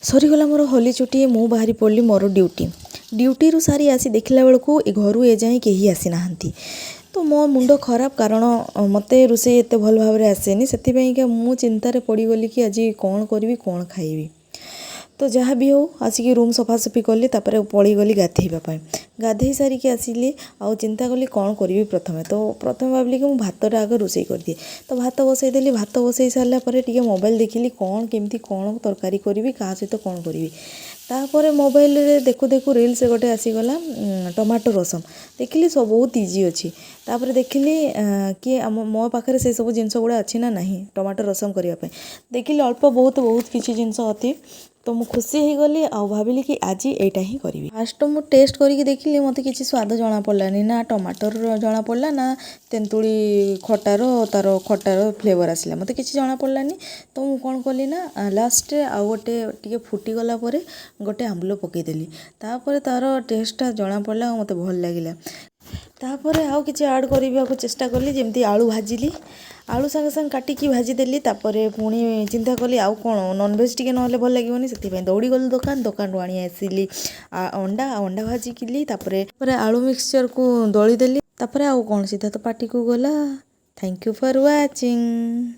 सरीगला मोर होली छुट्टी मु बाहरी पड़ी मोर ड्यूटी रु सारी आसी देखला बेलू ए घर ए जाए कहीं आसी ना तो मो मुंड खराब कारण मत रोषे एत भल भाव आसेनी से मु चिंतार पड़गली कि आज कौन करी कौन खाइबी। तो जहाँ भी हो आसिक रूम सफासफी कली पलैगली गाधेवाई गाधे सारिकी आसिली आउ चिंता कली कौन करी प्रथमे तो प्रथम भाविली कि भातटा आगे रोषे कर दिए तो भात बसईदेली भात बसई सारापर टे मोबाइल देखिली कौन केमती कौन तरकारी करी क्या सहित कौन करी तापर मोबाइल रे देखु देखु रील्स गोटे आसीगला टमाटो रसम देखिली सब बहुत इजी अच्छी तापर देखिली कि मो पाखे से सब जिनस गुड़ा अच्छी ना नहीं टमाटो रसम करने देखिली अल्प बहुत बहुत किसी जिनस अति तो मु खुशी हो गली आ भाविली कि आज एटा ही करी फास्ट मु टेस्ट करके देखिली मत किसी स्वाद जना पड़ानी ना टमाटर जना पड़ा ना तेंतुली खटार तार खटार फ्लेवर आसला मत किसी जना पड़ानी तो मु कौन कली ना लास्ट आउ गोटे टी फुटीगला गोटे आंबुल पकईदेली तापर तार टेस्टा जना पड़ा मत भल लगे तापर आउ कि ऐड करने को चेष्टा कली जमी आलू भाजिली आलू सांगे सांगे काटिकी भाजीदेली तापर पुणी चिंता कली आउ कौन नॉनवेज टी ना भल लगे से दौड़ी गली दुकान आनी आसिली अंडा अंडा भाजिकी तापर आलू मिक्सचर को दलीदेली तापर आउ कौन सीधा तो पार्टी को गला। Thank you for watching.